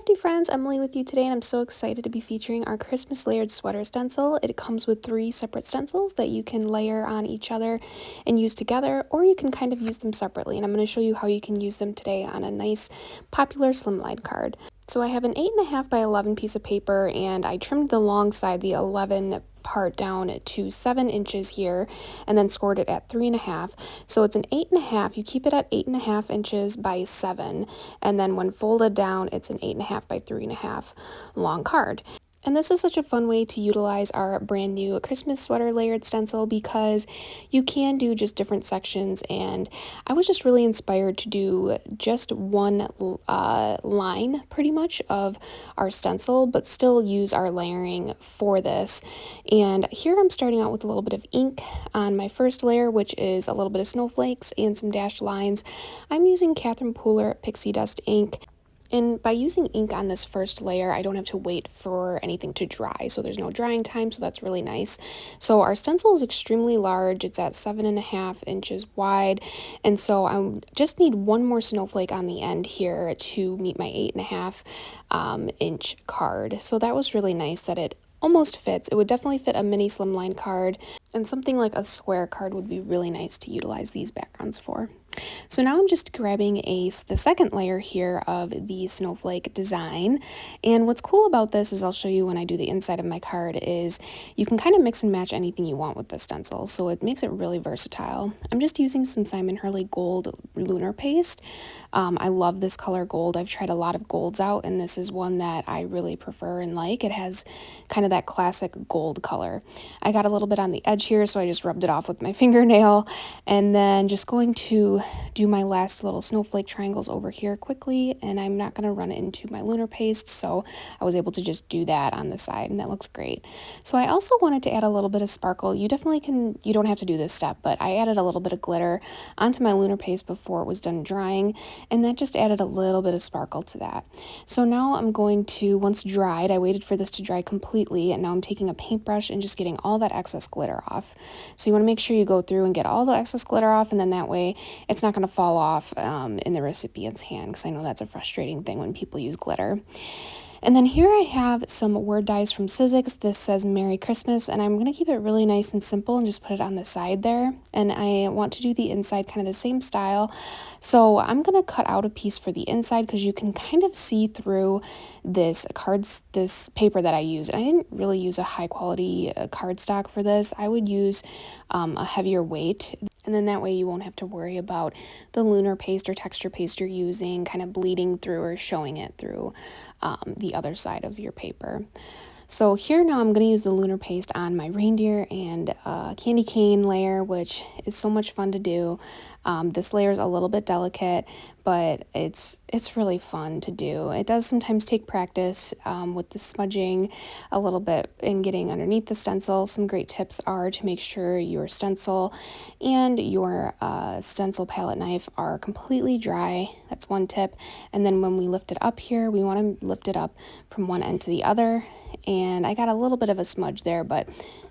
crafty friends, Emily with you today, and I'm so excited to be featuring our Christmas layered sweater stencil. It comes with 3 separate stencils that you can layer on each other and use together, or you can kind of use them separately, and I'm going to show you how you can use them today on a nice popular slimline card. So I have an 8.5 by 11 piece of paper, and I trimmed the long side, the 11 part, down to 7 inches here, and then scored it at 3.5. So it's an 8.5. You keep it at 8.5 inches by 7, and then when folded down, it's an 8.5 by 3.5 long card. And this is such a fun way to utilize our brand new Christmas sweater layered stencil because you can do just different sections, and I was just really inspired to do just one line pretty much of our stencil, but still use our layering for this. And here I'm starting out with a little bit of ink on my first layer, which is a little bit of snowflakes and some dashed lines. I'm using Catherine Pooler Pixie Dust ink. And by using ink on this first layer, I don't have to wait for anything to dry, so there's no drying time, so that's really nice. So our stencil is extremely large. It's at 7.5 inches wide, and so I just need one more snowflake on the end here to meet my 8.5 inch card. So that was really nice that it almost fits. It would definitely fit a mini slimline card, and something like a square card would be really nice to utilize these backgrounds for. So now I'm just grabbing the second layer here of the snowflake design, and what's cool about this is I'll show you when I do the inside of my card is you can kind of mix and match anything you want with the stencil, so it makes it really versatile. I'm just using some Simon Hurley gold lunar paste. I love this color gold. I've tried a lot of golds out, and this is one that I really prefer and like. It has kind of that classic gold color. I got a little bit on the edge here, so I just rubbed it off with my fingernail, and then just going to do my last little snowflake triangles over here quickly, and I'm not going to run it into my lunar paste, so I was able to just do that on the side, and that looks great. So I also wanted to add a little bit of sparkle. You definitely can, you don't have to do this step, but I added a little bit of glitter onto my lunar paste before it was done drying, and that just added a little bit of sparkle to that. So now I'm going to, once dried, I waited for this to dry completely, and now I'm taking a paintbrush and just getting all that excess glitter off. So you want to make sure you go through and get all the excess glitter off, and then that way it's not going to fall off in the recipient's hand, because I know that's a frustrating thing when people use glitter. And then here I have some word dies from Sizzix. This says Merry Christmas, and I'm going to keep it really nice and simple and just put it on the side there. And I want to do the inside kind of the same style. So I'm going to cut out a piece for the inside because you can kind of see through this paper that I use. And I didn't really use a high quality cardstock for this. I would use a heavier weight. And then that way you won't have to worry about the lunar paste or texture paste you're using kind of bleeding through or showing it through the other side of your paper. So here now I'm going to use the lunar paste on my reindeer and candy cane layer, which is so much fun to do. This layer is a little bit delicate, but it's really fun to do. It does sometimes take practice with the smudging a little bit and getting underneath the stencil. Some great tips are to make sure your stencil and your stencil palette knife are completely dry. That's one tip. And then when we lift it up here, we want to lift it up from one end to the other. And I got a little bit of a smudge there, but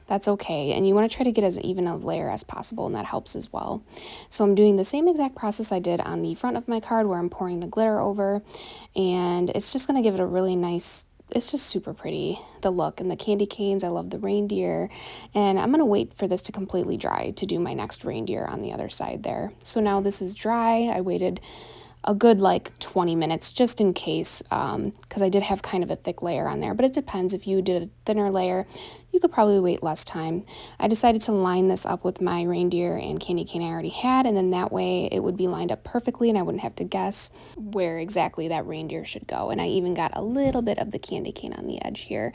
that's okay. And you want to try to get as even a layer as possible, and that helps as well. So I'm doing the same exact process I did on the front of my card where I'm pouring the glitter over, and it's just going to give it a really nice, it's just super pretty, the look. And the candy canes, I love the reindeer, and I'm going to wait for this to completely dry to do my next reindeer on the other side there. So now this is dry. I waited a good like 20 minutes just in case, because I did have kind of a thick layer on there, but it depends. If you did a thinner layer, you could probably wait less time. I decided to line this up with my reindeer and candy cane I already had, and then that way it would be lined up perfectly and I wouldn't have to guess where exactly that reindeer should go. And I even got a little bit of the candy cane on the edge here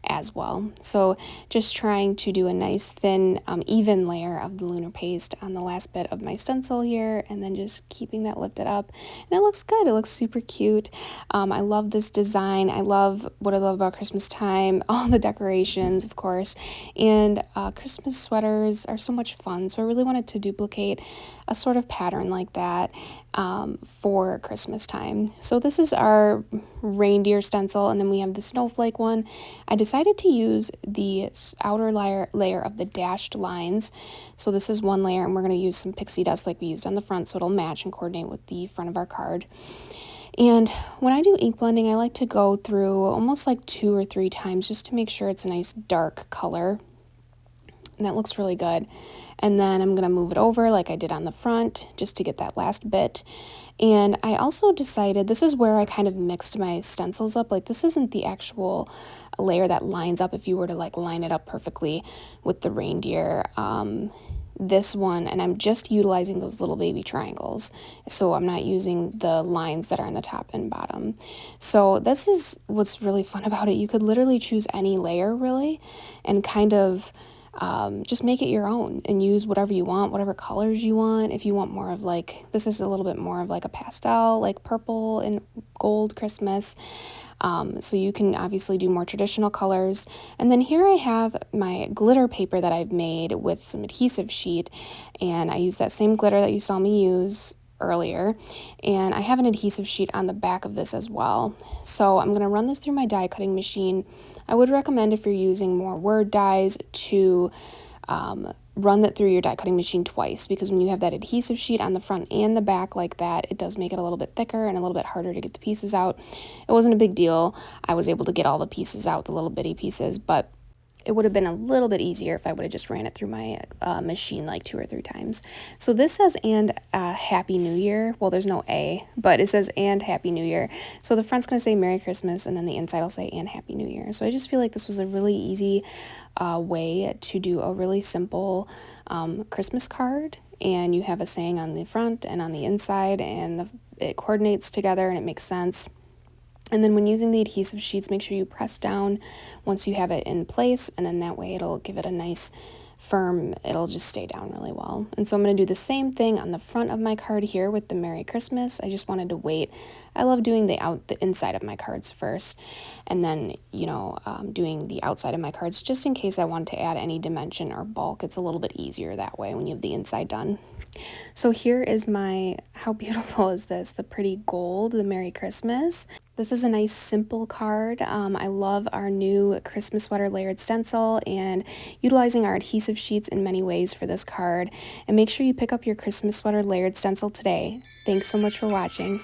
as well. So just trying to do a nice thin even layer of the lunar paste on the last bit of my stencil here, and then just keeping that lifted up, and it looks good. It looks super cute. I love this design. I love what I love about Christmas time, all the decorations, of course, and Christmas sweaters are so much fun. So I really wanted to duplicate a sort of pattern like that for Christmas time. So this is our reindeer stencil, and then we have the snowflake one. I decided to use the outer layer of the dashed lines. So this is one layer, and we're going to use some pixie dust like we used on the front so it'll match and coordinate with the front of our card. And when I do ink blending, I like to go through almost like 2 or 3 times just to make sure it's a nice dark color. And that looks really good. And then I'm going to move it over like I did on the front just to get that last bit. And I also decided, this is where I kind of mixed my stencils up. Like, this isn't the actual layer that lines up if you were to like line it up perfectly with the reindeer. This one, and I'm just utilizing those little baby triangles, so I'm not using the lines that are on the top and bottom. So this is what's really fun about it. You could literally choose any layer, really, and kind of just make it your own and use whatever you want, whatever colors you want. If you want more of like, this is a little bit more of like a pastel, like purple and gold Christmas. So you can obviously do more traditional colors. And then here I have my glitter paper that I've made with some adhesive sheet, and I use that same glitter that you saw me use earlier, and I have an adhesive sheet on the back of this as well. So I'm going to run this through my die cutting machine. I would recommend, if you're using more word dies, to run that through your die cutting machine twice, because when you have that adhesive sheet on the front and the back like that, it does make it a little bit thicker and a little bit harder to get the pieces out. It wasn't a big deal. I was able to get all the pieces out, the little bitty pieces, but it would have been a little bit easier if I would have just ran it through my machine like 2 or 3 times. So this says "and Happy New Year." Well, there's no A, but it says "and Happy New Year." So the front's going to say Merry Christmas, and then the inside will say "and Happy New Year." So I just feel like this was a really easy way to do a really simple Christmas card. And you have a saying on the front and on the inside, and it coordinates together and it makes sense. And then when using the adhesive sheets, make sure you press down once you have it in place, and then that way it'll give it a nice firm, it'll just stay down really well. And so I'm going to do the same thing on the front of my card here with the Merry Christmas. I just wanted to wait. I love doing the inside of my cards first, and then, doing the outside of my cards just in case I want to add any dimension or bulk. It's a little bit easier that way when you have the inside done. So here is how beautiful is this? The pretty gold, the Merry Christmas. This is a nice simple card. I love our new Christmas sweater layered stencil and utilizing our adhesive sheets in many ways for this card. And make sure you pick up your Christmas sweater layered stencil today. Thanks so much for watching.